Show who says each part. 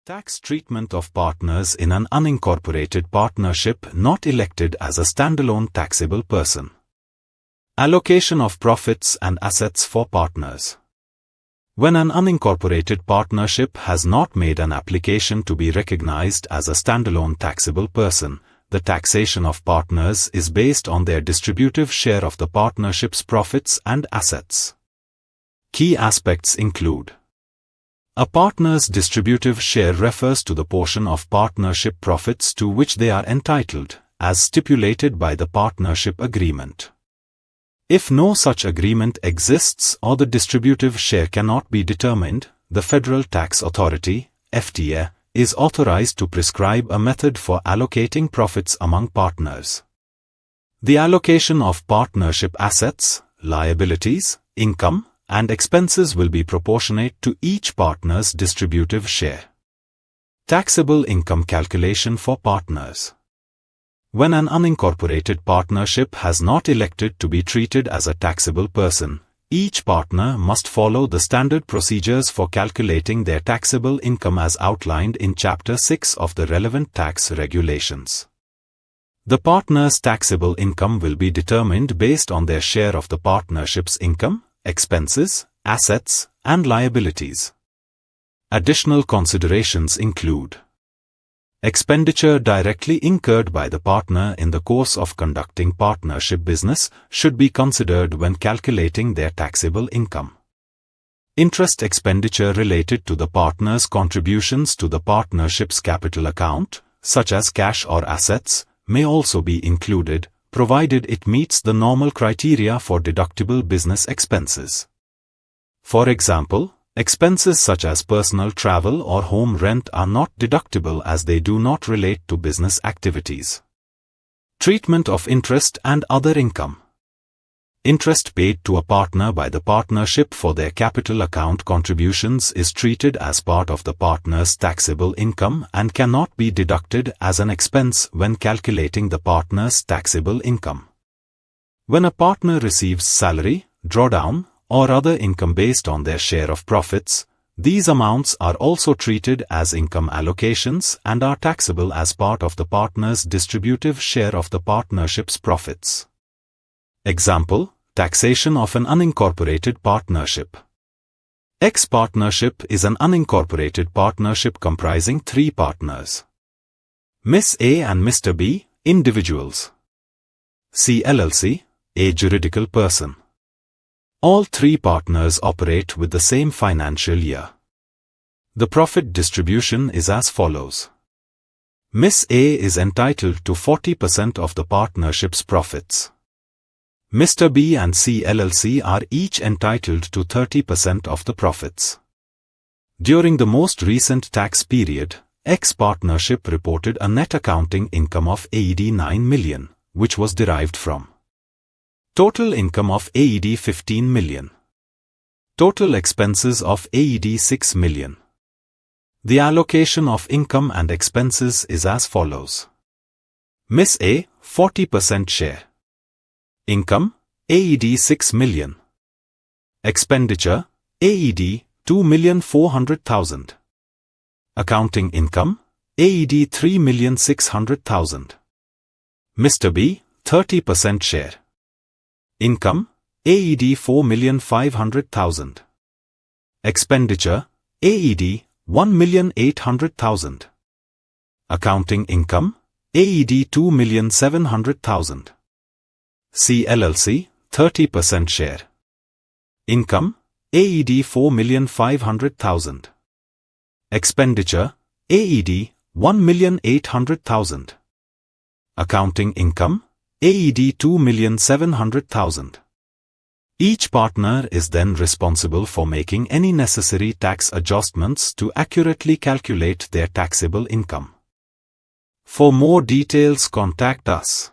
Speaker 1: Tax treatment of partners in an unincorporated partnership not elected as a standalone taxable person. Allocation of profits and assets for partners. When an unincorporated partnership has not made an application to be recognized as a standalone taxable person, the taxation of partners is based on their distributive share of the partnership's profits and assets. Key aspects include: a partner's distributive share refers to the portion of partnership profits to which they are entitled, as stipulated by the partnership agreement. If no such agreement exists or the distributive share cannot be determined, the Federal Tax Authority, FTA, is authorized to prescribe a method for allocating profits among partners. The allocation of partnership assets, liabilities, income, and expenses will be proportionate to each partner's distributive share. Taxable income calculation for partners. When an unincorporated partnership has not elected to be treated as a taxable person, each partner must follow the standard procedures for calculating their taxable income as outlined in Chapter 6 of the relevant tax regulations. The partner's taxable income will be determined based on their share of the partnership's income, expenses, assets, and liabilities. Additional considerations include: expenditure directly incurred by the partner in the course of conducting partnership business should be considered when calculating their taxable income. Interest expenditure related to the partner's contributions to the partnership's capital account, such as cash or assets, may also be included, provided it meets the normal criteria for deductible business expenses. For example, expenses such as personal travel or home rent are not deductible as they do not relate to business activities. Treatment of interest and other income. Interest paid to a partner by the partnership for their capital account contributions is treated as part of the partner's taxable income and cannot be deducted as an expense when calculating the partner's taxable income. When a partner receives salary, drawdown, or other income based on their share of profits, these amounts are also treated as income allocations and are taxable as part of the partner's distributive share of the partnership's profits. Example: taxation of an unincorporated partnership. Ex-partnership is an unincorporated partnership comprising 3 partners. Miss A and Mr. B, individuals. C LLC, a juridical person. All 3 partners operate with the same financial year. The profit distribution is as follows. Miss A is entitled to 40% of the partnership's profits. Mr. B and C LLC are each entitled to 30% of the profits. During the most recent tax period, X-partnership reported a net accounting income of AED 9 million, which was derived from total income of AED 15 million. Total expenses of AED 6 million. The allocation of income and expenses is as follows. Miss A, 40% share. Income, AED 6 million. Expenditure, AED 2,400,000. Accounting income, AED 3,600,000. Mr. B, 30% share. Income, AED 4,500,000. Expenditure, AED 1,800,000. Accounting income, AED 2,700,000. C LLC, 30% share. Income, AED 4,500,000. Expenditure, AED 1,800,000. Accounting income, AED 2,700,000. Each partner is then responsible for making any necessary tax adjustments to accurately calculate their taxable income. For more details, contact us.